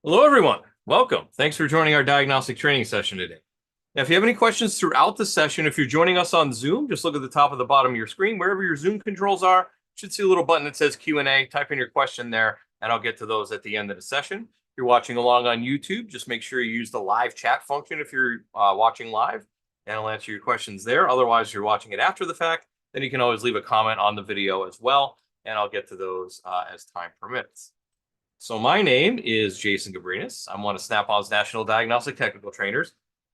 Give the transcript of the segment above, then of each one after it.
Hello, everyone. Welcome. Thanks for joining our diagnostic training session today. Now, if you have any questions throughout the session, if you're joining us on Zoom, just look at the top of the bottom of your screen. Wherever your Zoom controls are, you should see a little button that says Q&A. Type in your question there, and I'll get to those at the end of the session. If you're watching along on YouTube, just make sure you use the live chat function if you're watching live, and I'll answer your questions there. Otherwise, if you're watching it after the fact, then you can always leave a comment on the video as well, and I'll get to those as time permits. So my name is Jason Gabrenas. I'm one of Snap-on's national diagnostic technical trainers.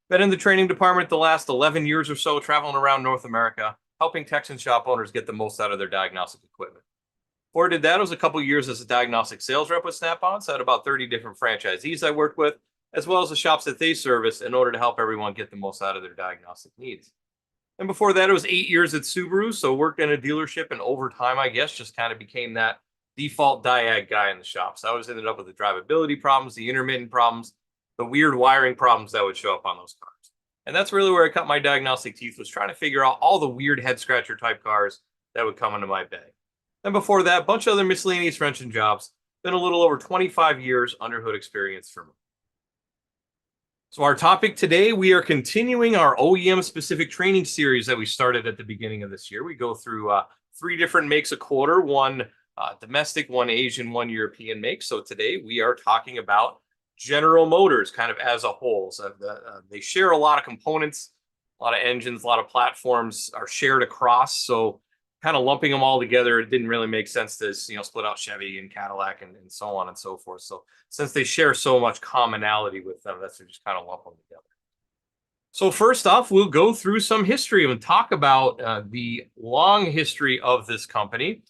Been in the training department the last 11 years or so, traveling around North America, helping techs and shop owners get the most out of their diagnostic equipment. Before I did that, it was a couple years as a diagnostic sales rep with Snap-on, so I had about 30 different franchisees I worked with, as well as the shops that they service in order to help everyone get the most out of their diagnostic needs. And before that, it was 8 years at Subaru, so worked in a dealership, and over time, I guess, just kind of became that default diag guy in the shop. So I always ended up with the drivability problems, the intermittent problems, the weird wiring problems that would show up on those cars. And that's really where I cut my diagnostic teeth, was trying to figure out all the weird head scratcher type cars that would come into my bag. And before that, a bunch of other miscellaneous wrenching jobs. Been a little over 25 years under hood experience for me. So our topic today, we are continuing our OEM specific training series that we started at the beginning of this year. We go through 3 different makes a quarter, one domestic, one Asian, one European make. So today we are talking about General Motors kind of as a whole. So they share a lot of components, a lot of engines, a lot of platforms are shared across. So kind of lumping them all together, it didn't really make sense to split out Chevy and Cadillac and so on and so forth. So since they share so much commonality with them, that's just kind of lump them together. So first off, we'll go through some history and talk about the long history of this company.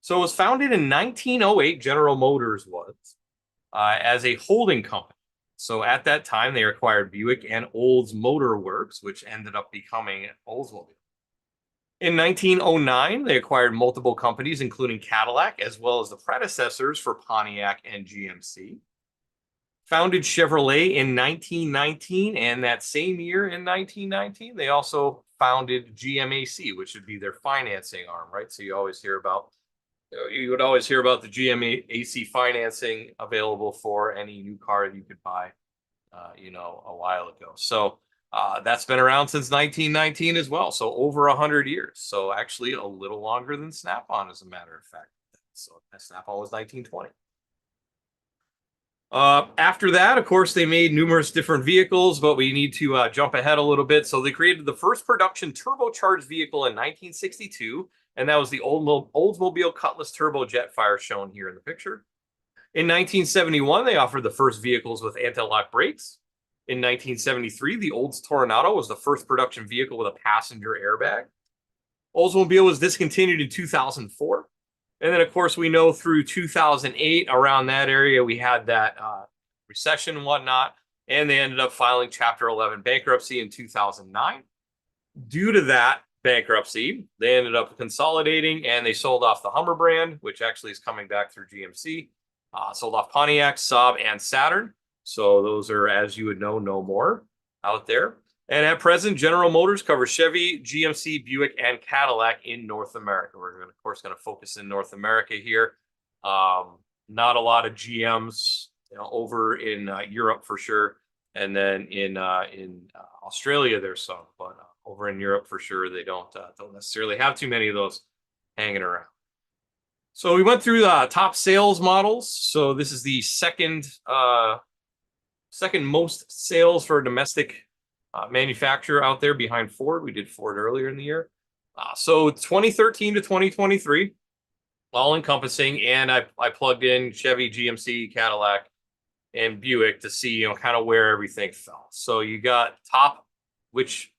So it was founded in 1908, General Motors was, as a holding company. So at that time, they acquired Buick and Olds Motor Works, which ended up becoming Oldsmobile. In 1909, they acquired multiple companies, including Cadillac, as well as the predecessors for Pontiac and GMC. Founded Chevrolet in 1919, and that same year in 1919, they also founded GMAC, which would be their financing arm, right? So you would always hear about the GMAC financing available for any new car you could buy, a while ago. So that's been around since 1919 as well. So over 100 years. So actually a little longer than Snap-on, as a matter of fact. So Snap-on was 1920. After that, of course, they made numerous different vehicles, but we need to jump ahead a little bit. So they created the first production turbocharged vehicle in 1962, and that was the Oldsmobile Cutlass Turbo Jetfire shown here in the picture. In 1971, they offered the first vehicles with anti-lock brakes. In 1973, the Olds Toronado was the first production vehicle with a passenger airbag. Oldsmobile was discontinued in 2004. And then, of course, we know through 2008, around that area, we had that recession and whatnot, and they ended up filing Chapter 11 bankruptcy in 2009. Due to that bankruptcy, they ended up consolidating, and they sold off the Hummer brand, which actually is coming back through GMC, sold off Pontiac, Saab, and Saturn. So those are, as you would know, no more out there. And at present, General Motors covers Chevy, GMC, Buick, and Cadillac in North America. We're, of course, going to focus in North America here. Not a lot of GMs over in Europe for sure. And then in Australia, there's some. But over in Europe for sure, they don't necessarily have too many of those hanging around. So we went through the top sales models. So this is the second most sales for a domestic manufacturer out there behind Ford. We did Ford earlier in the year. So 2013 to 2023, all encompassing. And I plugged in Chevy, GMC, Cadillac, and Buick to see, kind of where everything fell. So you got top, which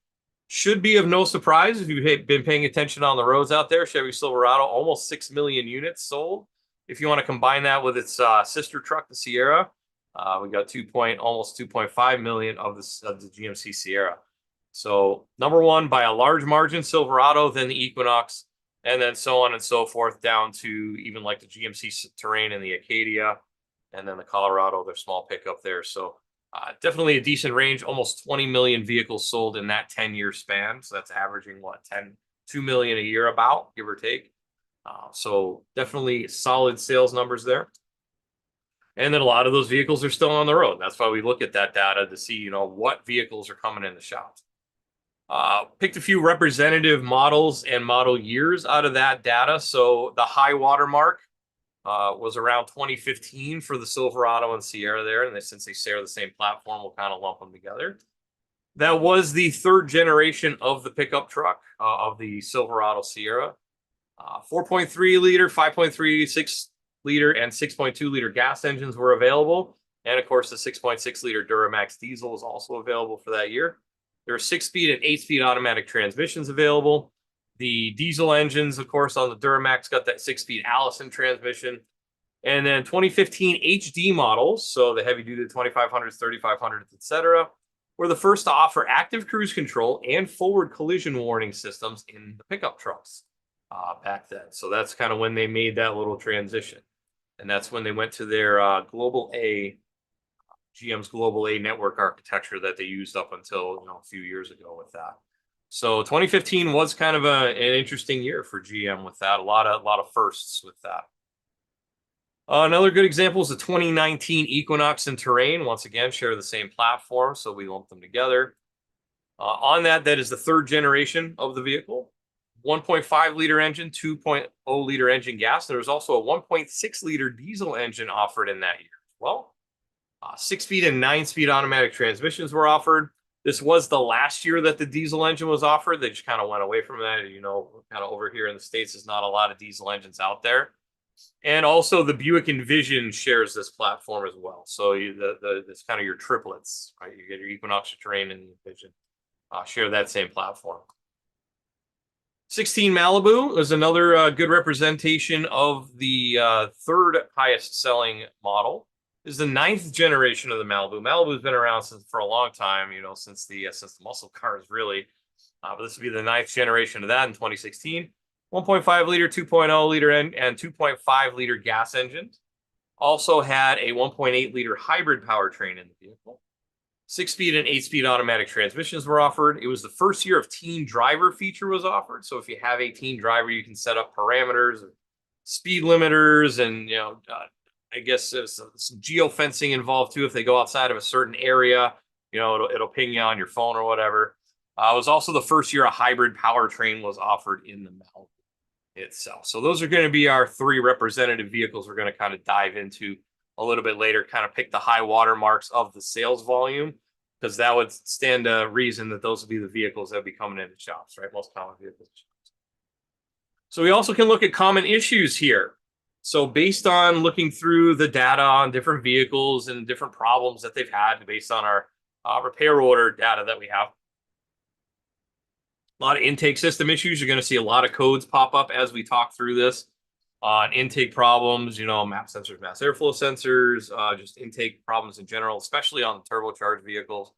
should be of no surprise if you've been paying attention on the roads out there. Chevy Silverado, almost 6 million units sold. If you want to combine that with its sister truck, the Sierra, we got almost 2.5 million of the GMC Sierra. So number one by a large margin, Silverado, then the Equinox, and then so on and so forth, down to even like the GMC Terrain and the Acadia, and then the Colorado, their small pickup there. So definitely a decent range, almost 20 million vehicles sold in that 10-year span. So that's averaging 2 million a year about, give or take. So definitely solid sales numbers there. And then a lot of those vehicles are still on the road. That's why we look at that data to see, what vehicles are coming in the shops. Picked a few representative models and model years out of that data. So the high water mark was around 2015 for the Silverado and Sierra there. And since they share the same platform, we'll kind of lump them together. That was the third generation of the pickup truck of the Silverado Sierra. 4.3 liter, 5.3, 6 liter, and 6.2 liter gas engines were available. And of course, the 6.6 liter Duramax diesel was also available for that year. There are 6-speed and 8-speed automatic transmissions available. The diesel engines, of course, on the Duramax got that 6-speed Allison transmission. And then 2015 HD models, so the heavy-duty 2500s, 3500s, etc., were the first to offer active cruise control and forward collision warning systems in the pickup trucks back then. So that's kind of when they made that little transition. And that's when they went to their GM's Global A network architecture that they used up until a few years ago with that. So 2015 was kind of an interesting year for GM with that. A lot of firsts with that. Another good example is the 2019 Equinox and Terrain. Once again, share the same platform, so we lump them together. On that is the third generation of the vehicle. 1.5 liter engine, 2.0 liter engine gas. There was also a 1.6 liter diesel engine offered in that year as well. 6-speed and 9-speed automatic transmissions were offered. This was the last year that the diesel engine was offered. They just kind of went away from that. Kind of over here in the States, there's not a lot of diesel engines out there. And also the Buick Envision shares this platform as well. So it's kind of your triplets, right? You get your Equinox, Terrain, and the Envision share that same platform. 16 Malibu is another good representation of the third highest selling model. This is the 9th generation of the Malibu. Malibu's been around for a long time, since the muscle cars really. But this would be the 9th generation of that in 2016. 1.5 liter, 2.0 liter, and 2.5 liter gas engines. Also had a 1.8 liter hybrid powertrain in the vehicle. 6-speed and 8-speed automatic transmissions were offered. It was the first year of teen driver feature was offered. So if you have a teen driver, you can set up parameters, speed limiters, and I guess there's some geofencing involved too. If they go outside of a certain area, it'll ping you on your phone or whatever. It was also the first year a hybrid powertrain was offered in the Malibu itself. So those are going to be our 3 representative vehicles we're going to kind of dive into a little bit later, kind of pick the high water marks of the sales volume, because that would stand to reason that those would be the vehicles that would be coming into shops, right? Most common vehicles. So we also can look at common issues here. So based on looking through the data on different vehicles and different problems that they've had, based on our repair order data that we have, a lot of intake system issues. You're going to see a lot of codes pop up as we talk through this on intake problems, MAP sensors, mass airflow sensors, just intake problems in general, especially on the turbocharged vehicles.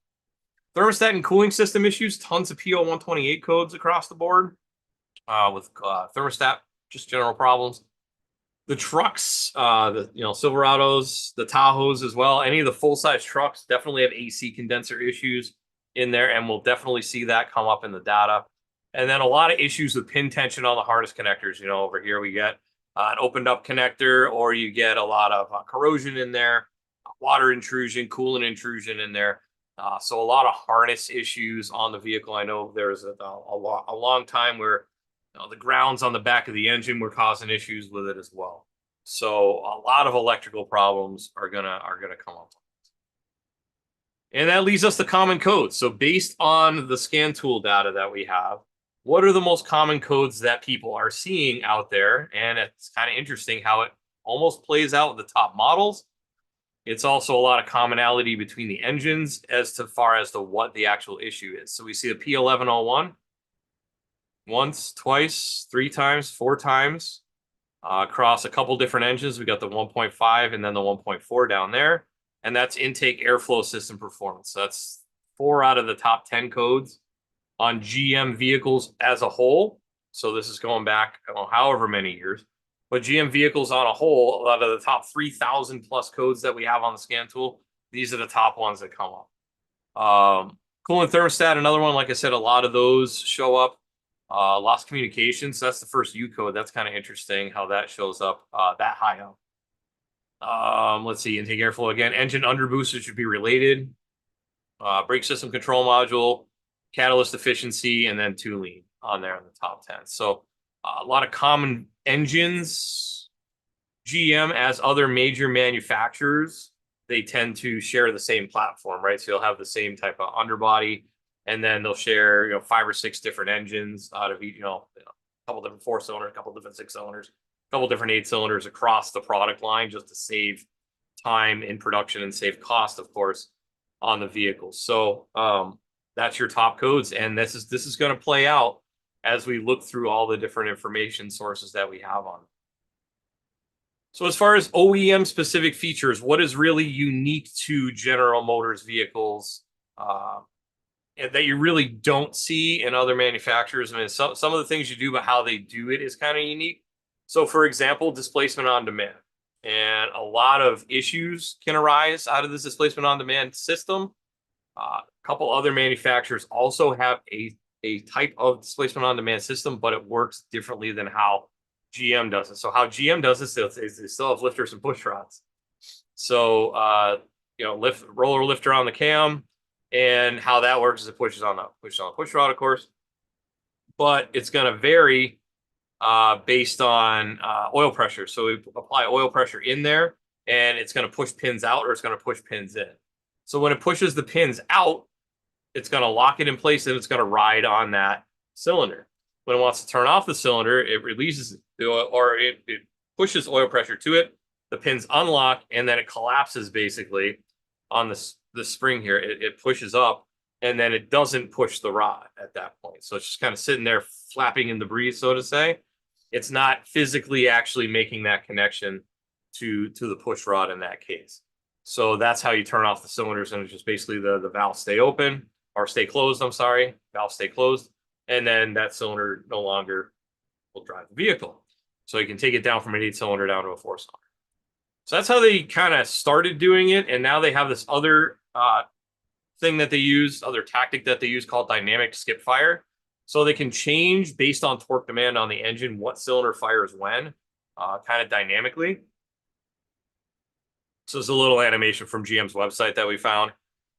Thermostat and cooling system issues, tons of P0128 codes across the board with thermostat, just general problems. The trucks, the Silverados, the Tahoes as well, any of the full-size trucks definitely have AC condenser issues in there, and we'll definitely see that come up in the data. And then a lot of issues with pin tension on the harness connectors. Over here we get an opened up connector, or you get a lot of corrosion in there, water intrusion, coolant intrusion in there. So a lot of harness issues on the vehicle. I know there was a long time where the grounds on the back of the engine were causing issues with it as well. So a lot of electrical problems are gonna come up. And that leads us to common codes. So based on the scan tool data that we have, what are the most common codes that people are seeing out there? And it's kind of interesting how it almost plays out with the top models. It's also a lot of commonality between the engines as far as to what the actual issue is. So we see the P1101 once, twice, 3 times, 4 times across a couple different engines. We got the 1.5 and then the 1.4 down there. And that's intake airflow system performance. So that's 4 out of the top 10 codes on GM vehicles as a whole. So this is going back however many years. But GM vehicles on a whole, out of the top 3,000 plus codes that we have on the scan tool, these are the top ones that come up. Coolant thermostat, another one. Like I said, a lot of those show up. Lost communications, that's the first U code. That's kind of interesting how that shows up that high up. Let's see, intake airflow again. Engine underbooster should be related. Brake system control module, catalyst efficiency, and then tooling on there in the top 10. So a lot of common engines. GM, as other major manufacturers, they tend to share the same platform, right? So you'll have the same type of underbody, and then they'll share, 5 or 6 different engines out of each, a couple different 4-cylinders, a couple different 6-cylinders, a couple different 8-cylinders across the product line, just to save time in production and save cost, of course, on the vehicles. So that's your top codes, and this is going to play out as we look through all the different information sources that we have on. So as far as OEM specific features, what is really unique to General Motors vehicles that you really don't see in other manufacturers? I mean, some of the things you do, but how they do it is kind of unique. So for example, displacement on demand. And a lot of issues can arise out of this displacement on demand system. A couple other manufacturers also have a type of displacement on demand system, but it works differently than how GM does it. So how GM does this is they still have lifters and push rods. So roller lifter on the cam, and how that works is it pushes on the push rod, of course. But it's going to vary based on oil pressure. So we apply oil pressure in there, and it's going to push pins out, or it's going to push pins in. So when it pushes the pins out, it's going to lock it in place, and it's going to ride on that cylinder. When it wants to turn off the cylinder, it releases the oil, or it pushes oil pressure to it. The pins unlock, and then it collapses basically on the spring here. It pushes up, and then it doesn't push the rod at that point. So it's just kind of sitting there flapping in the breeze, so to say. It's not physically actually making that connection to the push rod in that case. So that's how you turn off the cylinders, and it's just basically the valves stay open, or stay closed, I'm sorry. Valves stay closed, and then that cylinder no longer will drive the vehicle. So you can take it down from an 8-cylinder down to a 4-cylinder. So that's how they kind of started doing it, and now they have this other thing that they use, other tactic that they use called dynamic skip fire. So they can change based on torque demand on the engine what cylinder fires when, kind of dynamically. So it's a little animation from GM's website that we found,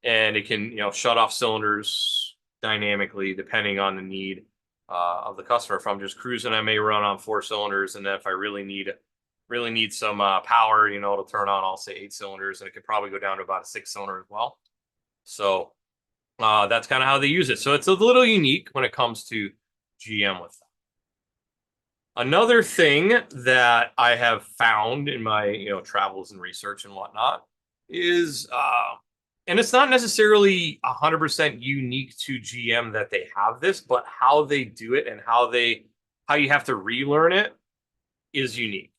and it can shut off cylinders dynamically depending on the need of the customer. If I'm just cruising, I may run on 4 cylinders, and then if I really need some power, it'll turn on, I'll say 8 cylinders, and it could probably go down to about a 6-cylinder as well. So that's kind of how they use it. So it's a little unique when it comes to GM with that. Another thing that I have found in my travels and research and whatnot is, and it's not necessarily 100% unique to GM that they have this, but how they do it and how you have to relearn it is unique.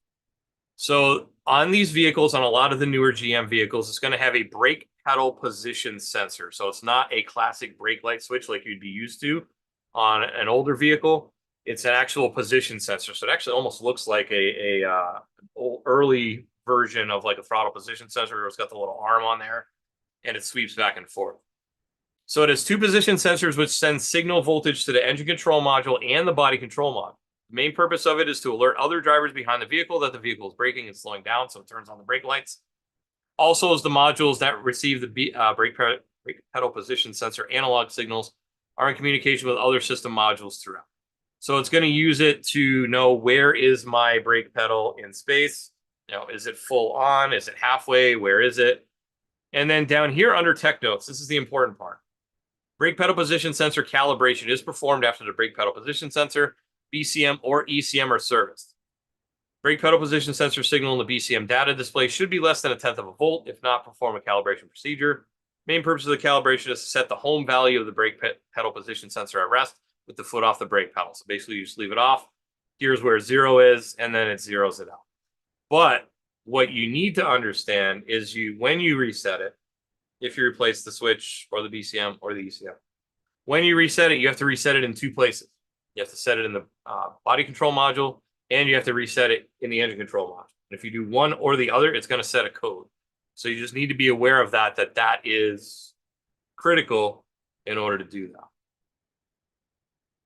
So on these vehicles, on a lot of the newer GM vehicles, it's going to have a brake pedal position sensor. So it's not a classic brake light switch like you'd be used to on an older vehicle. It's an actual position sensor. So it actually almost looks like a early version of like a throttle position sensor, where it's got the little arm on there, and it sweeps back and forth. So it has 2 position sensors which send signal voltage to the engine control module and the body control module. The main purpose of it is to alert other drivers behind the vehicle that the vehicle is braking and slowing down, so it turns on the brake lights. Also, as the modules that receive the brake pedal position sensor analog signals are in communication with other system modules throughout. So it's going to use it to know, where is my brake pedal in space? Is it full on? Is it halfway? Where is it? And then down here under tech notes, this is the important part. Brake pedal position sensor calibration is performed after the brake pedal position sensor, BCM, or ECM are serviced. Brake pedal position sensor signal in the BCM data display should be less than 1/10 of a volt. If not, perform a calibration procedure. Main purpose of the calibration is to set the home value of the brake pedal position sensor at rest with the foot off the brake pedal. So basically, you just leave it off. Here's where 0 is, and then it zeroes it out. But what you need to understand is when you reset it, if you replace the switch or the BCM or the ECM, when you reset it, you have to reset it in 2 places. You have to set it in the body control module, and you have to reset it in the engine control module. And if you do one or the other, it's going to set a code. So you just need to be aware of that is critical in order to do that.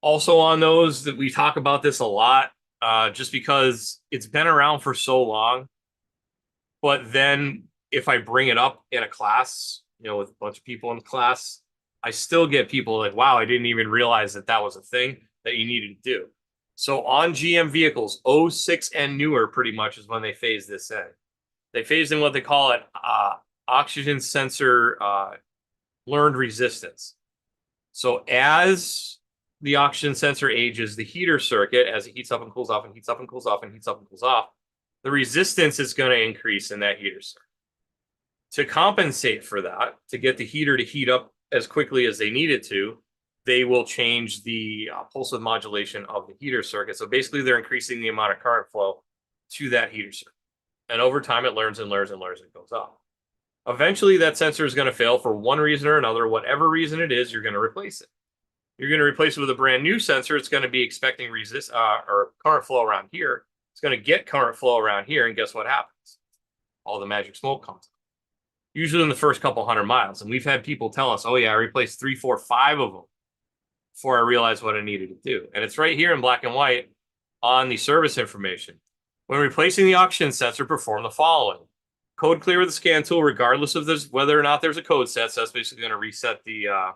Also on those, that we talk about this a lot, just because it's been around for so long. But then if I bring it up in a class, with a bunch of people in the class, I still get people like, wow, I didn't even realize that that was a thing that you needed to do. So on GM vehicles, 06 and newer pretty much is when they phase this in. They phased in what they call it oxygen sensor learned resistance. So as the oxygen sensor ages, the heater circuit, as it heats up and cools off and heats up and cools off and heats up and cools off, the resistance is going to increase in that heater circuit. To compensate for that, to get the heater to heat up as quickly as they need it to, they will change the pulse width modulation of the heater circuit. So basically, they're increasing the amount of current flow to that heater circuit. And over time, it learns and learns and learns and goes up. Eventually, that sensor is going to fail for one reason or another. Whatever reason it is, you're going to replace it. You're going to replace it with a brand new sensor. It's going to be expecting or current flow around here. It's going to get current flow around here, and guess what happens? All the magic smoke comes out. Usually in the first couple 100 miles. And we've had people tell us, oh yeah, I replaced 3, 4, 5 of them before I realized what I needed to do. And it's right here in black and white on the service information. When replacing the oxygen sensor, perform the following. Code clear with the scan tool, regardless of whether or not there's a code set. So that's basically going to reset the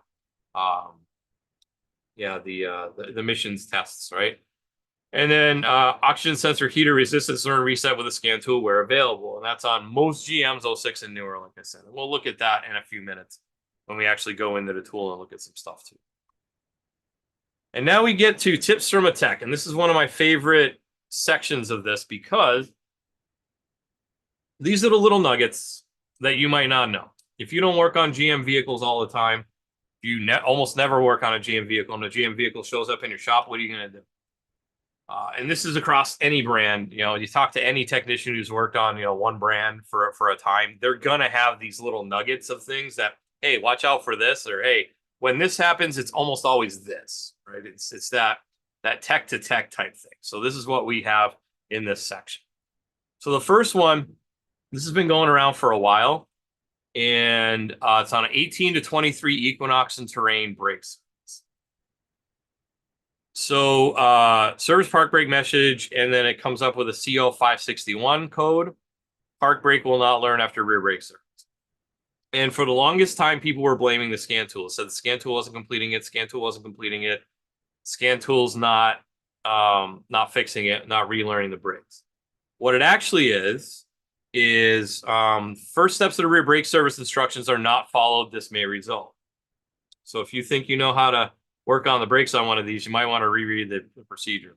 emissions tests, right? And then oxygen sensor heater resistance learn reset with a scan tool where available. And that's on most GMs 06 and newer, like I said. And we'll look at that in a few minutes when we actually go into the tool and look at some stuff too. And now we get to tips from a tech. And this is one of my favorite sections of this because these are the little nuggets that you might not know. If you don't work on GM vehicles all the time, you almost never work on a GM vehicle, and a GM vehicle shows up in your shop, what are you going to do? And this is across any brand. You talk to any technician who's worked on, one brand for a time, they're going to have these little nuggets of things that, hey, watch out for this, or hey, when this happens, it's almost always this, right? It's that tech to tech type thing. So this is what we have in this section. So the first one, this has been going around for a while, and it's on an 18 to 23 Equinox and terrain brakes. So service park brake message, and then it comes up with a CO 561 code. Park brake will not learn after rear brake service. And for the longest time, people were blaming the scan tool. It said the scan tool wasn't completing it. Scan tool wasn't completing it. Scan tool's not fixing it, not relearning the brakes. What it actually is first steps of the rear brake service instructions are not followed. This may result. So if you think you know how to work on the brakes on one of these, you might want to reread the procedure.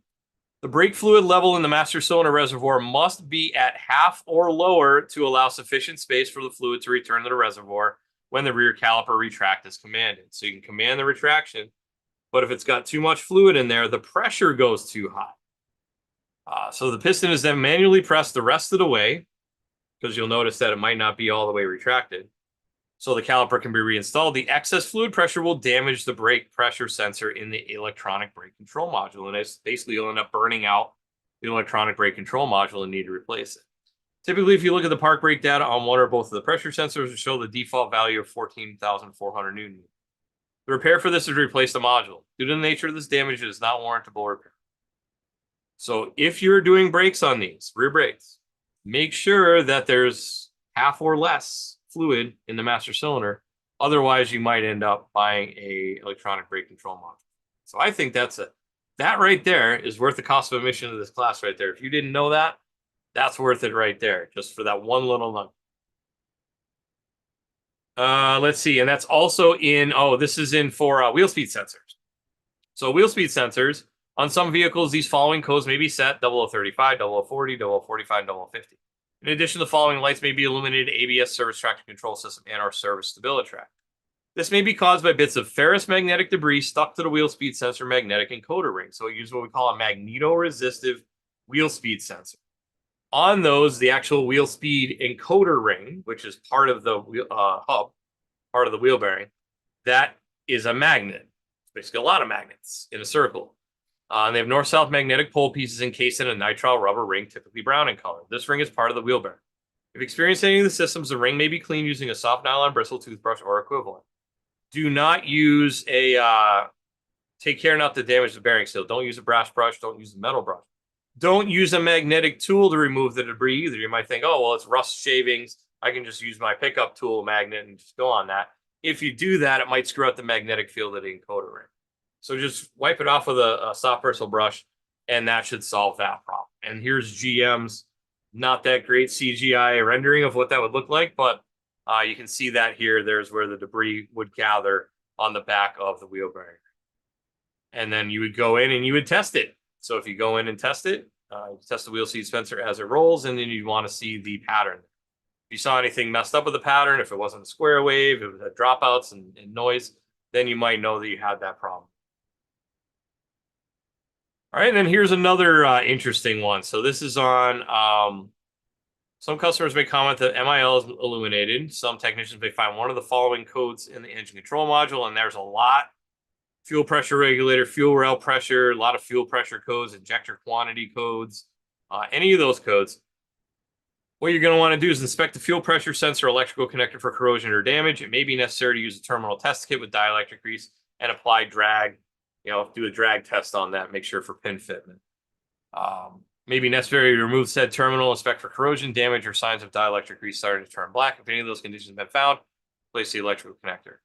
The brake fluid level in the master cylinder reservoir must be at half or lower to allow sufficient space for the fluid to return to the reservoir when the rear caliper retract is commanded. So you can command the retraction, but if it's got too much fluid in there, the pressure goes too high. So the piston is then manually pressed the rest of the way, because you'll notice that it might not be all the way retracted, so the caliper can be reinstalled. The excess fluid pressure will damage the brake pressure sensor in the electronic brake control module. And it's basically, you'll end up burning out the electronic brake control module and need to replace it. Typically, if you look at the park brake data on one or both of the pressure sensors, it show the default value of 14,400 Newton. The repair for this is to replace the module. Due to the nature of this damage, it is not warrantable repair. So if you're doing brakes on these, rear brakes, make sure that there's half or less fluid in the master cylinder. Otherwise, you might end up buying a electronic brake control module. So I think that right there is worth the cost of admission to this class right there. If you didn't know that, that's worth it right there, just for that one little nugget. Let's see, and that's also in, this is in for wheel speed sensors. So wheel speed sensors, on some vehicles, these following codes may be set: 0035, 0040, 0045, and 0050. In addition, the following lights may be illuminated: ABS, service traction control system, and our service stability track. This may be caused by bits of ferrous magnetic debris stuck to the wheel speed sensor magnetic encoder ring. So we use what we call a magnetoresistive wheel speed sensor. On those, the actual wheel speed encoder ring, which is part of the hub, part of the wheel bearing, that is a magnet. It's basically a lot of magnets in a circle. And they have north-south magnetic pole pieces encased in a nitrile rubber ring, typically brown in color. This ring is part of the wheel bearing. If experiencing any of the systems, the ring may be cleaned using a soft nylon bristle, toothbrush, or equivalent. Do not use take care not to damage the bearing seal. Don't use a brass brush. Don't use a metal brush. Don't use a magnetic tool to remove the debris either. You might think, oh, well, it's rust shavings. I can just use my pickup tool magnet and just go on that. If you do that, it might screw out the magnetic field of the encoder ring. So just wipe it off with a soft bristle brush, and that should solve that problem. And here's GM's not that great CGI rendering of what that would look like, but you can see that here. There's where the debris would gather on the back of the wheel bearing. And then you would go in and you would test it. So if you go in and test it, test the wheel seat dispenser as it rolls, and then you'd want to see the pattern. If you saw anything messed up with the pattern, if it wasn't a square wave, if it had dropouts and noise, then you might know that you had that problem. All right, and then here's another interesting one. So this is on, some customers may comment that MIL is illuminated. Some technicians may find one of the following codes in the engine control module, and there's a lot. Fuel pressure regulator, fuel rail pressure, a lot of fuel pressure codes, injector quantity codes, any of those codes. What you're going to want to do is inspect the fuel pressure sensor electrical connector for corrosion or damage. It may be necessary to use a terminal test kit with dielectric grease and apply drag. Do a drag test on that, make sure for pin fitment. May be necessary to remove said terminal, inspect for corrosion, damage, or signs of dielectric grease starting to turn black. If any of those conditions have been found, place the electrical connector.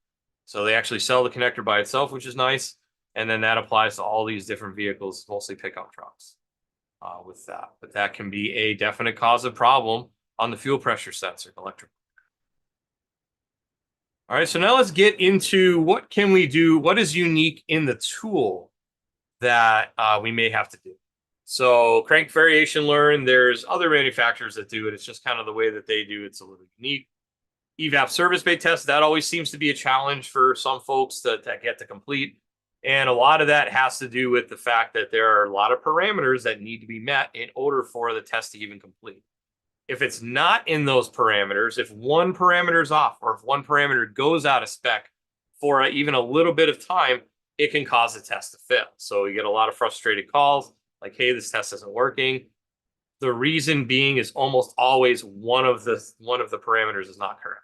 So they actually sell the connector by itself, which is nice. And then that applies to all these different vehicles, mostly pickup trucks with that. But that can be a definite cause of problem on the fuel pressure sensor, electrical. All right, so now let's get into what can we do, what is unique in the tool that we may have to do. So crank variation learn, there's other manufacturers that do it. It's just kind of the way that they do it. It's a little unique. EVAP service bay test, that always seems to be a challenge for some folks that get to complete. And a lot of that has to do with the fact that there are a lot of parameters that need to be met in order for the test to even complete. If it's not in those parameters, if one parameter is off, or if one parameter goes out of spec for even a little bit of time, it can cause the test to fail. So you get a lot of frustrated calls like, hey, this test isn't working. The reason being is almost always one of the parameters is not correct.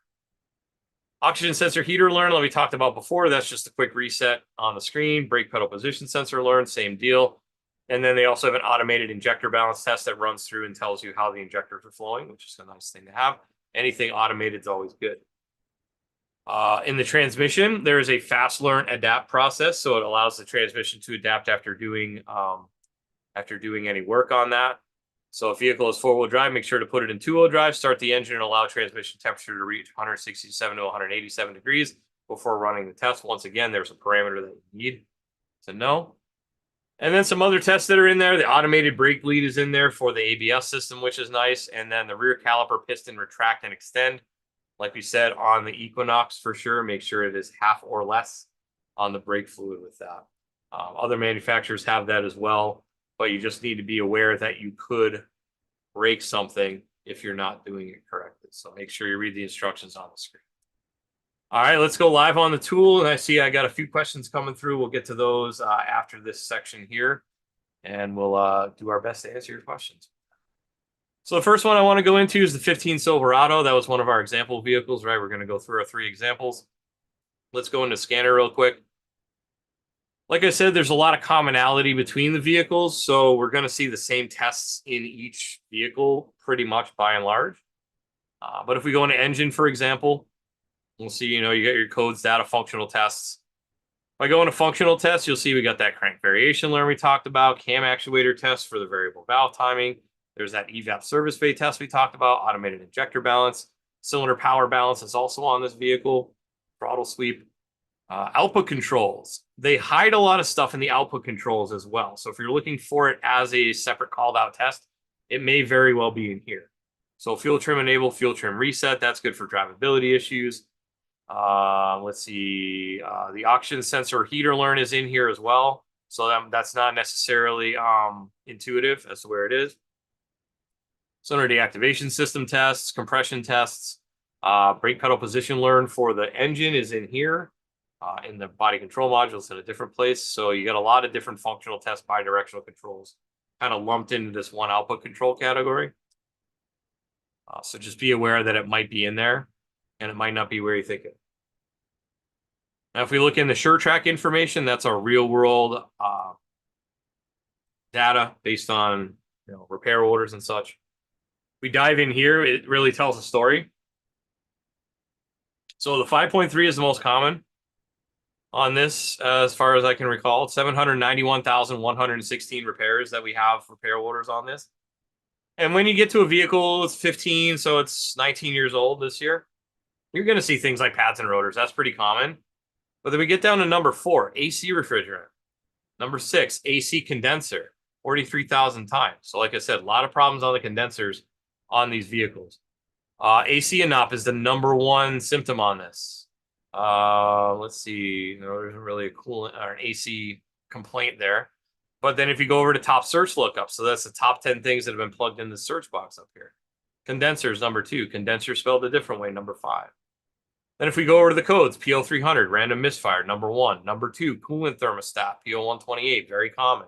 Oxygen sensor heater learn, like we talked about before, that's just a quick reset on the screen. Brake pedal position sensor learn, same deal. And then they also have an automated injector balance test that runs through and tells you how the injectors are flowing, which is a nice thing to have. Anything automated is always good. In the transmission, there is a fast learn adapt process, so it allows the transmission to adapt after doing any work on that. So if vehicle is four-wheel drive, make sure to put it in two-wheel drive, start the engine, and allow transmission temperature to reach 167 to 187 degrees before running the test. Once again, there's a parameter that you need to know. And then some other tests that are in there. The automated brake bleed is in there for the ABS system, which is nice. And then the rear caliper piston retract and extend. Like we said, on the Equinox for sure, make sure it is half or less on the brake fluid with that. Other manufacturers have that as well, but you just need to be aware that you could break something if you're not doing it correctly. So make sure you read the instructions on the screen. All right, let's go live on the tool. And I see I got a few questions coming through. We'll get to those after this section here, and we'll do our best to answer your questions. So the first one I want to go into is the 15 Silverado. That was one of our example vehicles, right? We're going to go through our 3 examples. Let's go into Scanner real quick. Like I said, there's a lot of commonality between the vehicles, so we're going to see the same tests in each vehicle pretty much by and large. But if we go into engine, for example, we'll see, you get your codes, data, functional tests. If I go into functional tests, you'll see we got that crank variation learn we talked about, cam actuator test for the variable valve timing. There's that EVAP service bay test we talked about, automated injector balance, cylinder power balance is also on this vehicle, throttle sweep. Output controls. They hide a lot of stuff in the output controls as well. So if you're looking for it as a separate called out test, it may very well be in here. So fuel trim enable, fuel trim reset, that's good for drivability issues. Let's see, the oxygen sensor heater learn is in here as well. So that's not necessarily intuitive as to where it is. Cylinder deactivation system tests, compression tests, brake pedal position learn for the engine is in here. In the body control modules in a different place. So you got a lot of different functional tests, bidirectional controls kind of lumped into this one output control category. So just be aware that it might be in there and it might not be where you think it. Now, if we look in the SureTrack information, that's our real world data based on repair orders and such. We dive in here, it really tells a story. So the 5.3 is the most common on this, as far as I can recall. 791,116 repairs that we have repair orders on this. And when you get to a vehicle, it's 15, so it's 19 years old this year. You're going to see things like pads and rotors. That's pretty common. But then we get down to number 4, AC refrigerant. Number 6, AC condenser, 43,000 times. So like I said, a lot of problems on the condensers on these vehicles. AC inop is the number 1 symptom on this. Let's see. There isn't really a coolant or an AC complaint there. But then if you go over to top search lookup, so that's the top 10 things that have been plugged in the search box up here. Condensers, number 2. Condenser spelled a different way, number 5. Then if we go over to the codes, PO300, random misfire, number 1. Number 2, coolant thermostat, PO128, very common.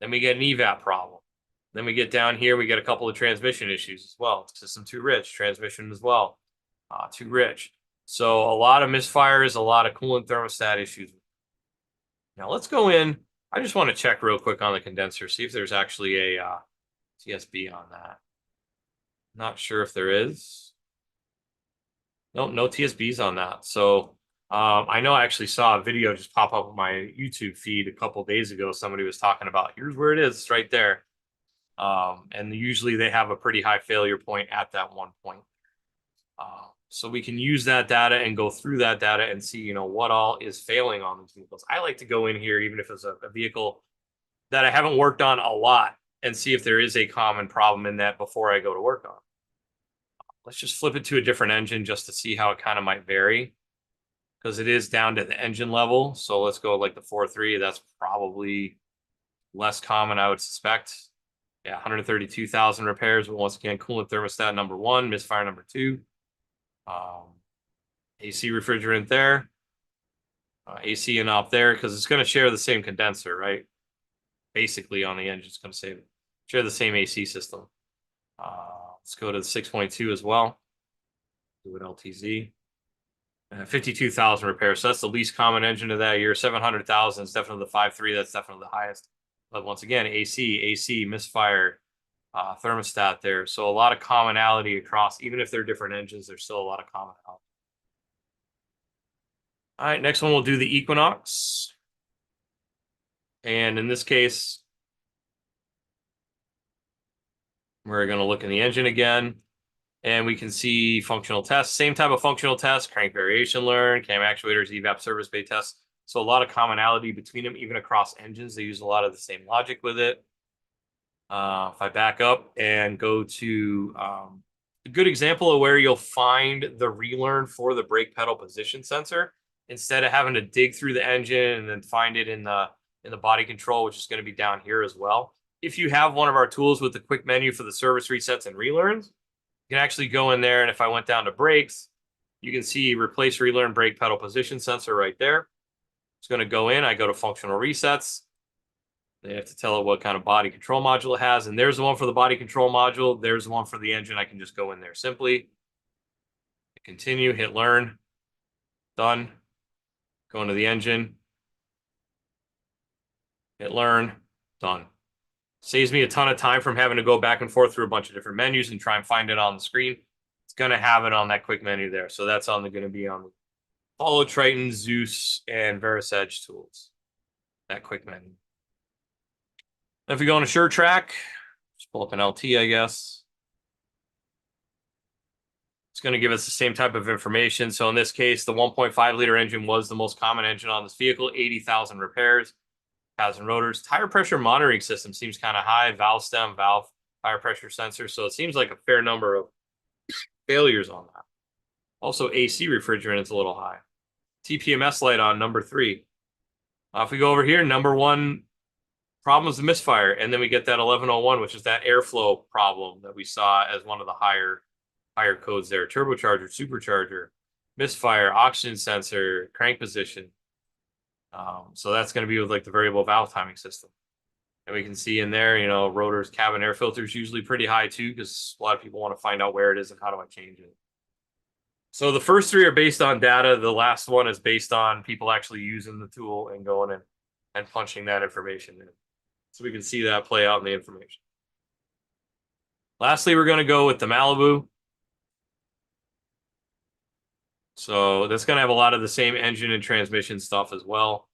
Then we get an evap problem. Then we get down here, we get a couple of transmission issues as well. System too rich, transmission as well, too rich. So a lot of misfires, a lot of coolant thermostat issues. Now let's go in. I just want to check real quick on the condenser, see if there's actually a TSB on that. Not sure if there is. Nope, no TSBs on that. So I know I actually saw a video just pop up on my YouTube feed a couple days ago. Somebody was talking about, here's where it is, it's right there. And usually they have a pretty high failure point at that one point. So we can use that data and go through that data and see, what all is failing on these vehicles. I like to go in here, even if it's a vehicle that I haven't worked on a lot, and see if there is a common problem in that before I go to work on. Let's just flip it to a different engine just to see how it kind of might vary, because it is down to the engine level. So let's go like the 4.3. That's probably less common, I would suspect. Yeah, 132,000 repairs. But once again, coolant thermostat number 1, misfire number 2. AC refrigerant there. AC inop there, because it's going to share the same condenser, right? Basically on the engine, it's going to share the same AC system. Let's go to the 6.2 as well. Do an LTZ. 52,000 repairs. So that's the least common engine of that year. 700,000 is definitely the 5.3. That's definitely the highest. But once again, AC, misfire, thermostat there. So a lot of commonality across, even if they're different engines, there's still a lot of commonality. All right, next one we'll do the Equinox. And in this case, we're going to look in the engine again, and we can see functional tests. Same type of functional test, crank variation learn, cam actuators, evap service bay tests. So a lot of commonality between them, even across engines. They use a lot of the same logic with it. If I back up and go to a good example of where you'll find the relearn for the brake pedal position sensor, instead of having to dig through the engine and then find it in the body control, which is going to be down here as well. If you have one of our tools with the quick menu for the service resets and relearns, you can actually go in there, and if I went down to brakes, you can see replace relearn brake pedal position sensor right there. It's going to go in. I go to functional resets. They have to tell it what kind of body control module it has. And there's the one for the body control module. There's the one for the engine. I can just go in there simply. Continue, hit learn. Done. Go into the engine. Hit learn. Done. Saves me a ton of time from having to go back and forth through a bunch of different menus and try and find it on the screen. It's going to have it on that quick menu there. So that's going to be on the Follow Triton, Zeus, and Verisedge tools. That quick menu. If we go on a SureTrack, just pull up an LT, I guess. It's going to give us the same type of information. So in this case, the 1.5 liter engine was the most common engine on this vehicle, 80,000 repairs, pads and rotors. Tire pressure monitoring system seems kind of high, valve stem, valve, tire pressure sensor. So it seems like a fair number of failures on that. Also, AC refrigerant is a little high. TPMS light on number 3. If we go over here, number 1 problem is the misfire. And then we get that 1101, which is that airflow problem that we saw as one of the higher codes there. Turbocharger, supercharger, misfire, oxygen sensor, crank position. So that's going to be with like the variable valve timing system. And we can see in there, rotors, cabin air filters usually pretty high too, because a lot of people want to find out where it is and how do I change it. So the first 3 are based on data. The last one is based on people actually using the tool and going in and punching that information in. So we can see that play out in the information. Lastly, we're going to go with the Malibu. So that's going to have a lot of the same engine and transmission stuff as well.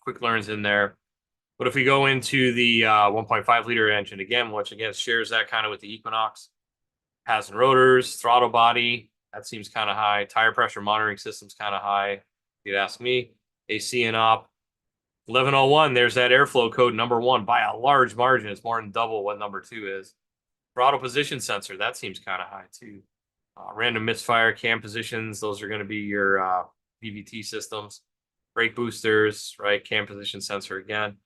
Quick learns in there. But if we go into the 1.5 liter engine again, which again shares that kind of with the Equinox, has and rotors, throttle body, that seems kind of high. Tire pressure monitoring system's kind of high, if you'd ask me. AC and op. 1101, there's that airflow code number 1 by a large margin. It's more than double what number 2 is. Throttle position sensor, that seems kind of high too. Random misfire cam positions, those are going to be your VVT systems. Brake boosters, right? Cam position sensor again.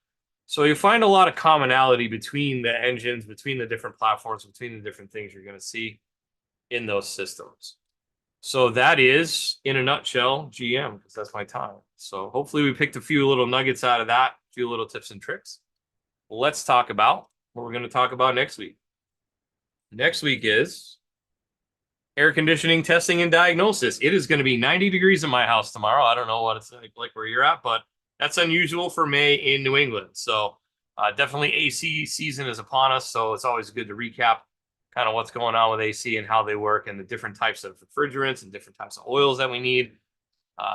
So you find a lot of commonality between the engines, between the different platforms, between the different things you're going to see in those systems. So that is, in a nutshell, GM, because that's my time. So hopefully we picked a few little nuggets out of that, a few little tips and tricks. Let's talk about what we're going to talk about next week. Next week is air conditioning testing and diagnosis. It is going to be 90 degrees in my house tomorrow. I don't know what it's like where you're at, but that's unusual for May in New England. So definitely AC season is upon us. So it's always good to recap kind of what's going on with AC and how they work and the different types of refrigerants and different types of oils that we need,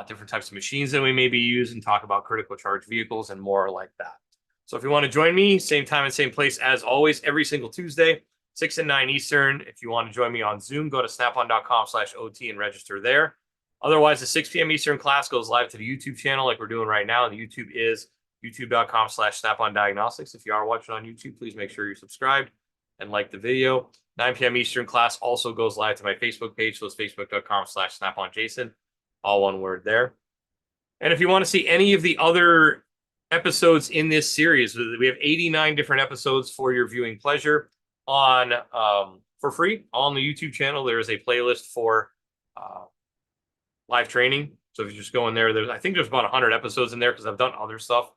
different types of machines that we may be using, talk about critical charge vehicles and more like that. So if you want to join me, same time and same place as always, every single Tuesday, 6 and 9 Eastern. If you want to join me on Zoom, go to snapon.com/OT and register there. Otherwise, the 6 p.m. Eastern class goes live to the YouTube channel like we're doing right now. The YouTube is youtube.com/Snap-on Diagnostics. If you are watching on YouTube, please make sure you're subscribed and like the video. 9 p.m. Eastern class also goes live to my Facebook page. So it's facebook.com/SnapOnJason. All one word there. And if you want to see any of the other episodes in this series, we have 89 different episodes for your viewing pleasure on for free on the YouTube channel. There is a playlist for live training. So if you just go in there, I think there's about 100 episodes in there because I've done other stuff,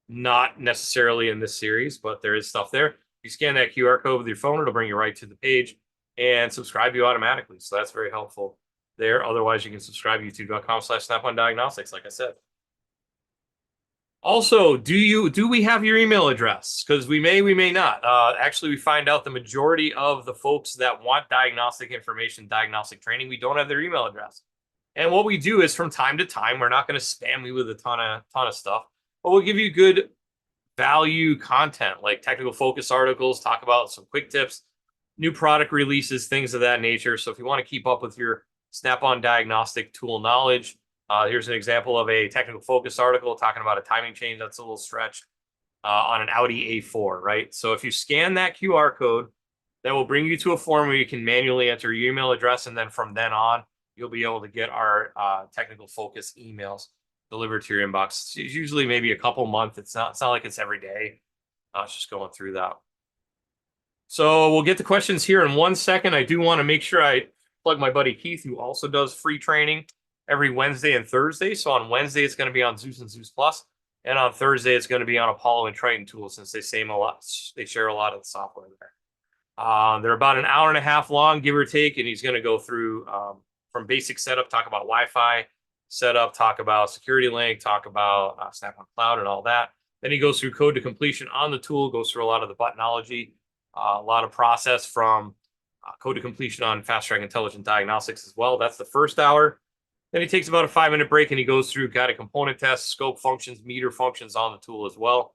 not necessarily in this series, but there is stuff there. You scan that QR code with your phone, it'll bring you right to the page and subscribe you automatically. So that's very helpful there. Otherwise, you can subscribe youtube.com/Snap-on Diagnostics, like I said. Also, do we have your email address? Because we may not. Actually, we find out the majority of the folks that want diagnostic information, diagnostic training, we don't have their email address. And what we do is from time to time, we're not going to spam you with a ton of stuff, but we'll give you good value content like technical focus articles, talk about some quick tips, new product releases, things of that nature. So if you want to keep up with your Snap-on diagnostic tool knowledge, here's an example of a technical focus article talking about a timing chain that's a little stretched on an Audi A4, right? So if you scan that QR code, that will bring you to a form where you can manually enter your email address, and then from then on, you'll be able to get our technical focus emails delivered to your inbox. It's usually maybe a couple months. It's not like it's every day. It's just going through that. So we'll get the questions here in 1 second. I do want to make sure I plug my buddy Keith, who also does free training every Wednesday and Thursday. So on Wednesday, it's going to be on Zeus and Zeus Plus. And on Thursday, it's going to be on Apollo and Triton tools, since they share a lot of the software there. They're about an hour and a half long, give or take. And he's going to go through from basic setup, talk about Wi-Fi setup, talk about security link, talk about Snap-on Cloud and all that. Then he goes through code to completion on the tool, goes through a lot of the buttonology, a lot of process from code to completion on Fast Track Intelligent Diagnostics as well. That's the first hour. Then he takes about a 5-minute break and he goes through guided component tests, scope functions, meter functions on the tool as well.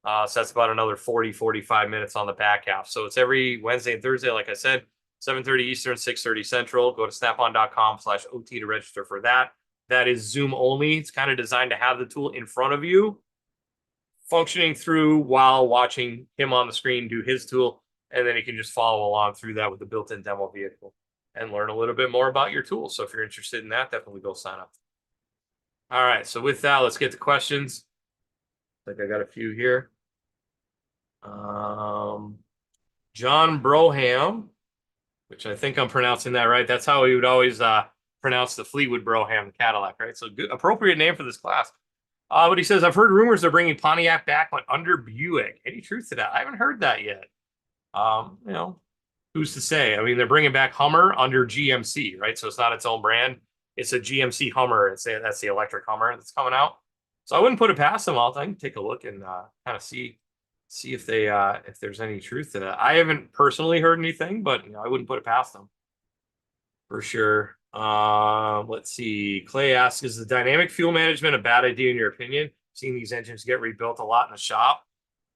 So that's about another 45 minutes on the back half. So it's every Wednesday and Thursday, like I said, 7:30 Eastern, 6:30 Central. Go to snapon.com/OT to register for that. That is Zoom only. It's kind of designed to have the tool in front of you, functioning through while watching him on the screen do his tool. And then you can just follow along through that with the built-in demo vehicle and learn a little bit more about your tool. So if you're interested in that, definitely go sign up. All right. So with that, let's get to questions. I think I got a few here. John Broham, which I think I'm pronouncing that right. That's how we would always pronounce the Fleetwood Broham Cadillac, right? So good, appropriate name for this class. But he says, I've heard rumors they're bringing Pontiac back, but under Buick. Any truth to that? I haven't heard that yet. Who's to say? I mean, they're bringing back Hummer under GMC, right? So it's not its own brand. It's a GMC Hummer. That's the electric Hummer that's coming out. So I wouldn't put it past them. I can take a look and kind of see See if they if there's any truth to that. I haven't personally heard anything, but I wouldn't put it past them for sure. Let's see. Clay asks, is the dynamic fuel management a bad idea in your opinion? Seeing these engines get rebuilt a lot in the shop.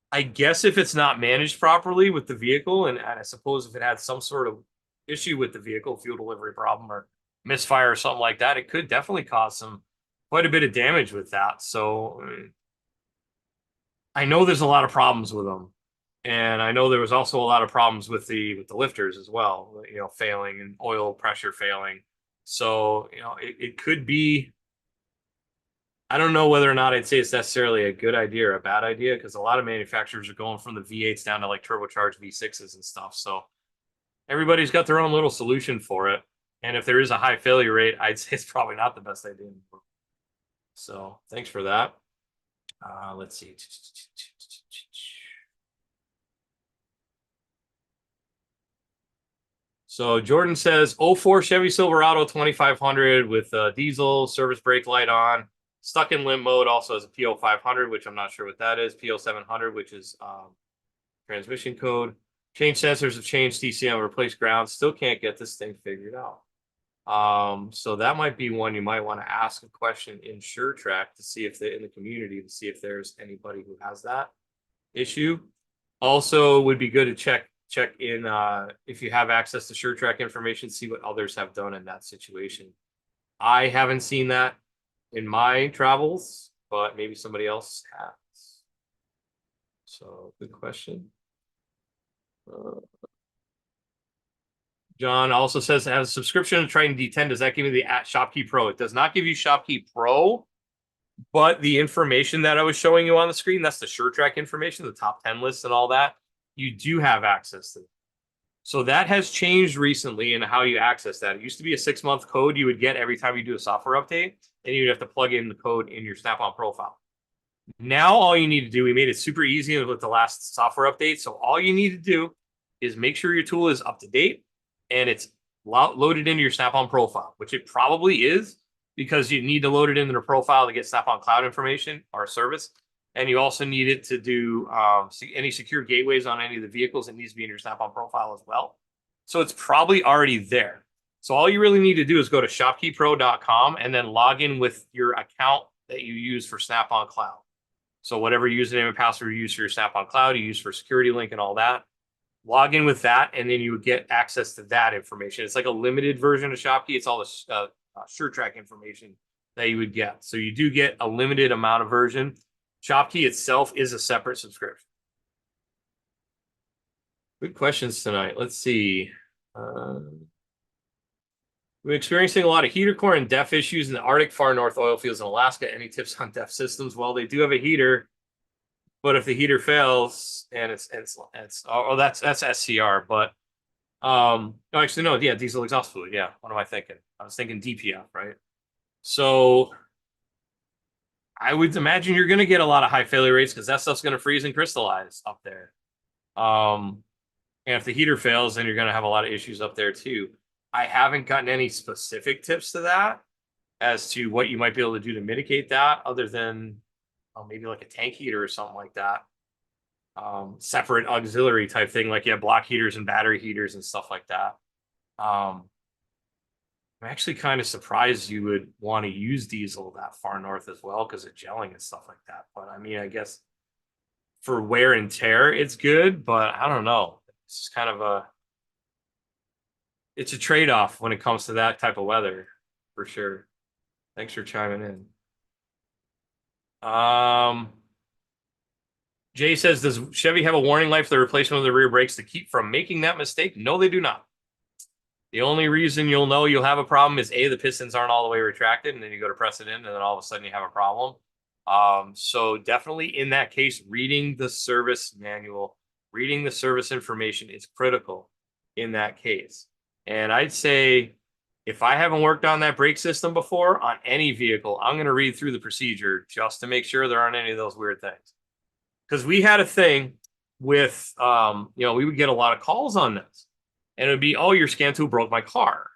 I guess if it's not managed properly with the vehicle, and I suppose if it had some sort of issue with the vehicle, fuel delivery problem or misfire or something like that, it could definitely cause quite a bit of damage with that. So I know there's a lot of problems with them. And I know there was also a lot of problems with the lifters as well, failing and oil pressure failing. So, it could be, I don't know whether or not I'd say it's necessarily a good idea or a bad idea, because a lot of manufacturers are going from the V8s down to like turbocharged V6s and stuff. So everybody's got their own little solution for it. And if there is a high failure rate, I'd say it's probably not the best idea. So thanks for that. Let's see. So Jordan says 04 Chevy Silverado 2500 with diesel, service brake light on, stuck in limp mode, also has a PO 500, which I'm not sure what that is, PO 700, which is transmission code. Change sensors have changed TCM, replaced ground, still can't get this thing figured out. So that might be one you might want to ask a question in SureTrack to see if they're in the community, to see if there's anybody who has that issue. Also, would be good to check in if you have access to SureTrack information, see what others have done in that situation. I haven't seen that in my travels, but maybe somebody else has. So good question. John also says, has a subscription to Triton D10. Does that give me the ShopKey Pro? It does not give you ShopKey Pro, but the information that I was showing you on the screen, that's the SureTrack information, the top 10 lists and all that, you do have access to. So that has changed recently in how you access that. It used to be a 6-month code you would get every time you do a software update, and you'd have to plug in the code in your Snap-on profile. Now all you need to do, we made it super easy with the last software update. So all you need to do is make sure your tool is up to date and it's loaded into your Snap-on profile, which it probably is, because you need to load it into the profile to get Snap-on Cloud information or service. And you also need it to do any secure gateways on any of the vehicles. It needs to be in your Snap-on profile as well. So it's probably already there. So all you really need to do is go to shopkeypro.com and then log in with your account that you use for Snap-on Cloud. So whatever username and password you use for your Snap-on Cloud, you use for security link and all that, log in with that, and then you would get access to that information. It's like a limited version of ShopKey. It's all the SureTrack information that you would get. So you do get a limited amount of version. ShopKey itself is a separate subscription. Good questions tonight. Let's see. We're experiencing a lot of heater core and DEF issues in the Arctic, far north oil fields in Alaska. Any tips on DEF systems? Well, they do have a heater, but if the heater fails and it's that's SCR, but actually no, yeah, diesel exhaust fluid. Yeah, what am I thinking? I was thinking DPF, right? So I would imagine you're going to get a lot of high failure rates because that stuff's going to freeze and crystallize up there. And if the heater fails, then you're going to have a lot of issues up there too. I haven't gotten any specific tips to that as to what you might be able to do to mitigate that, other than maybe like a tank heater or something like that. Separate auxiliary type thing, like you have block heaters and battery heaters and stuff like that. I'm actually kind of surprised you would want to use diesel that far north as well because of gelling and stuff like that. But I mean, I guess for wear and tear, it's good, but I don't know. It's kind of it's a trade-off when it comes to that type of weather, for sure. Thanks for chiming in. Jay says, does Chevy have a warning light for the replacement of the rear brakes to keep from making that mistake? No, they do not. The only reason you'll know you'll have a problem is A, the pistons aren't all the way retracted, and then you go to press it in, and then all of a sudden you have a problem. So definitely in that case, reading the service manual, reading the service information is critical in that case. And I'd say if I haven't worked on that brake system before on any vehicle, I'm going to read through the procedure just to make sure there aren't any of those weird things. Because we had a thing with, we would get a lot of calls on this. And it would be, oh, your scan tool broke my car.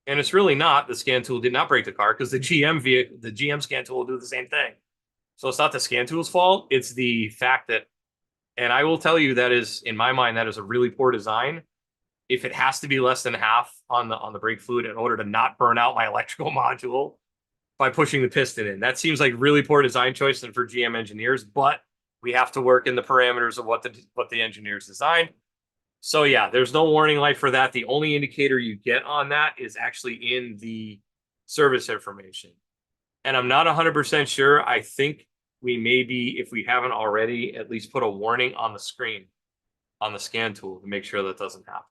And it's really not. The scan tool did not break the car because the GM scan tool will do the same thing. So it's not the scan tool's fault. It's the fact that And I will tell you that is, in my mind, that is a really poor design. If it has to be less than half on the brake fluid in order to not burn out my electrical module by pushing the piston in, that seems like really poor design choice and for GM engineers, but we have to work in the parameters of what the engineers designed. So yeah, there's no warning light for that. The only indicator you get on that is actually in the service information. And I'm not 100% sure. I think we maybe, if we haven't already, at least put a warning on the screen on the scan tool to make sure that doesn't happen.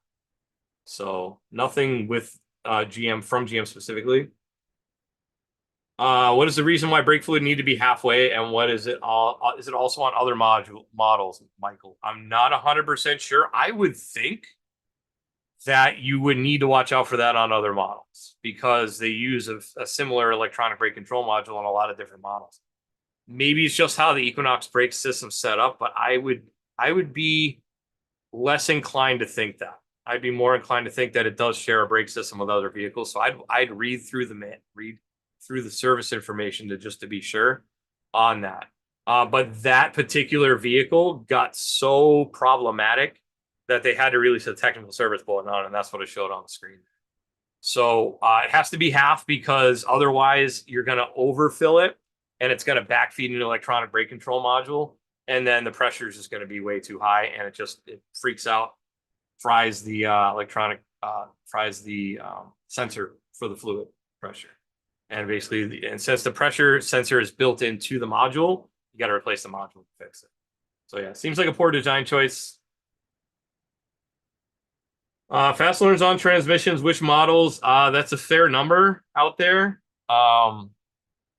So nothing with GM from GM specifically. What is the reason why brake fluid need to be halfway, and what is it all? Is it also on other models, Michael? I'm not 100% sure. I would think that you would need to watch out for that on other models because they use a similar electronic brake control module on a lot of different models. Maybe it's just how the Equinox brake system's set up, but I would be less inclined to think that. I'd be more inclined to think that it does share a brake system with other vehicles. So I'd read through the service information to be sure on that. But that particular vehicle got so problematic that they had to release a technical service bulletin on it, and that's what it showed on the screen. So it has to be half because otherwise you're going to overfill it and it's going to backfeed an electronic brake control module, and then the pressure is just going to be way too high, and it freaks out, fries the sensor for the fluid pressure. And basically, and since the pressure sensor is built into the module, you got to replace the module to fix it. So yeah, seems like a poor design choice. Fast learners on transmissions, which models? That's a fair number out there.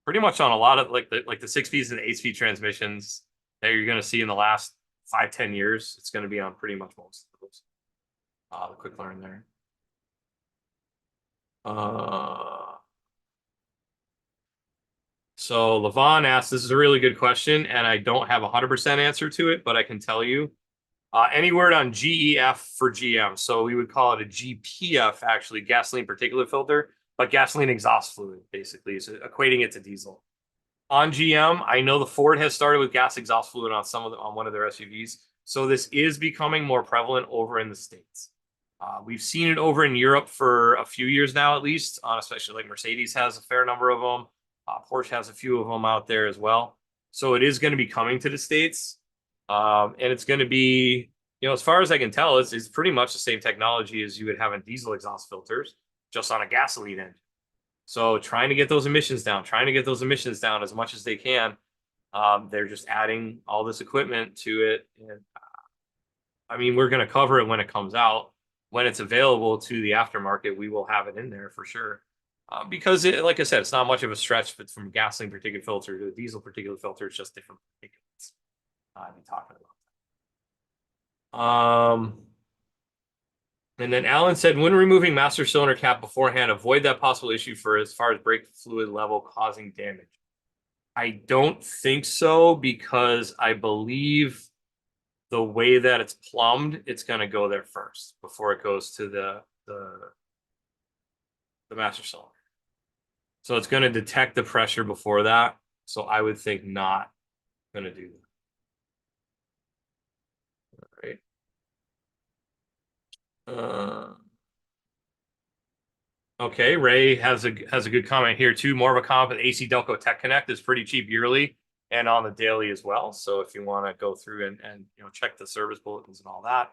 Pretty much on a lot of like the 6-speed and 8-speed transmissions that you're going to see in the last 5-10 years. It's going to be on pretty much most of those. The quick learn there. So Levon asks, this is a really good question, and I don't have a 100% answer to it, but I can tell you. Any word on GEF for GM? So we would call it a GPF, actually, gasoline particulate filter, but gasoline exhaust fluid, basically, is equating it to diesel. On GM, I know the Ford has started with gas exhaust fluid on one of their SUVs, so this is becoming more prevalent over in the States. We've seen it over in Europe for a few years now, at least, especially like Mercedes has a fair number of them. Porsche has a few of them out there as well. So it is going to be coming to the States. And it's going to be, as far as I can tell, it's pretty much the same technology as you would have in diesel exhaust filters, just on a gasoline engine. So trying to get those emissions down as much as they can. They're just adding all this equipment to it. And I mean, we're going to cover it when it comes out. When it's available to the aftermarket, we will have it in there for sure. Because, like I said, it's not much of a stretch from gasoline particulate filter to a diesel particulate filter. It's just different particulates. I've been talking about. And then Alan said, when removing master cylinder cap beforehand, avoid that possible issue for as far as brake fluid level causing damage. I don't think so, because I believe the way that it's plumbed, it's going to go there first before it goes to the master cylinder. So it's going to detect the pressure before that. So I would think not going to do that. All right. Okay, Ray has a good comment here too. More of a comment with AC Delco Tech Connect is pretty cheap yearly and on the daily as well. So if you want to go through and check the service bulletins and all that,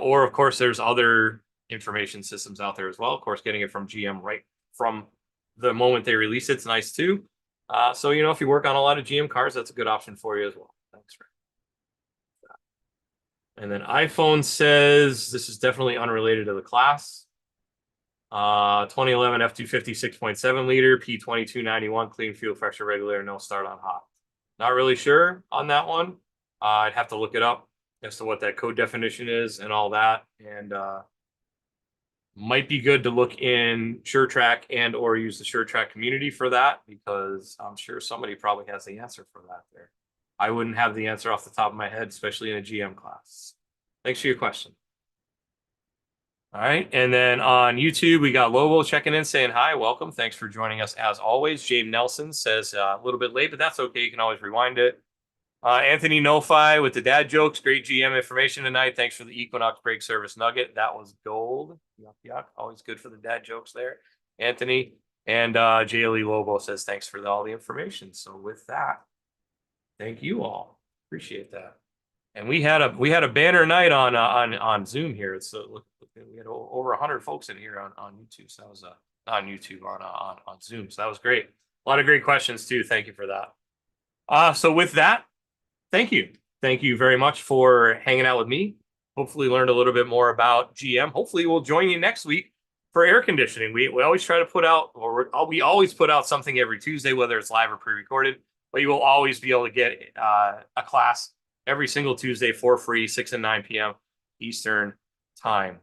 or of course there's other information systems out there as well. Of course, getting it from GM right from the moment they release it's nice too. So if you work on a lot of GM cars, that's a good option for you as well. Thanks, Ray. And then iPhone says this is definitely unrelated to the class. 2011 F250 6.7 liter P2291 clean fuel pressure regulator, no start on hot. Not really sure on that one. I'd have to look it up as to what that code definition is and all that. And might be good to look in SureTrack and or use the SureTrack community for that, because I'm sure somebody probably has the answer for that there. I wouldn't have the answer off the top of my head, especially in a GM class. Thanks for your question. All right. And then on YouTube, we got Lobo checking in saying hi. Welcome. Thanks for joining us as always. James Nelson says a little bit late, but that's okay. You can always rewind it. Anthony Nofi with the dad jokes. Great GM information tonight. Thanks for the Equinox brake service nugget. That was gold. Yuck, yuck. Always good for the dad jokes there, Anthony. And JLE Lobo says thanks for all the information. So with that, thank you all. Appreciate that. And we had a banner night on Zoom here. Look, we had over 100 folks in here on YouTube. So that was on YouTube on Zoom. So that was great. A lot of great questions too. Thank you for that. So with that, thank you. Thank you very much for hanging out with me. Hopefully learned a little bit more about GM. Hopefully we'll join you next week for air conditioning. We always try to put out, or we always put out something every Tuesday, whether it's live or pre-recorded, but you will always be able to get a class every single Tuesday for free, 6 and 9 p.m. Eastern time.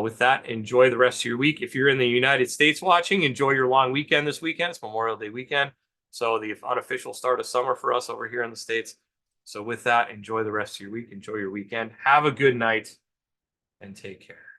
With that, enjoy the rest of your week. If you're in the United States watching, enjoy your long weekend this weekend. It's Memorial Day weekend. So the unofficial start of summer for us over here in the States. So with that, enjoy the rest of your week. Enjoy your weekend. Have a good night and take care.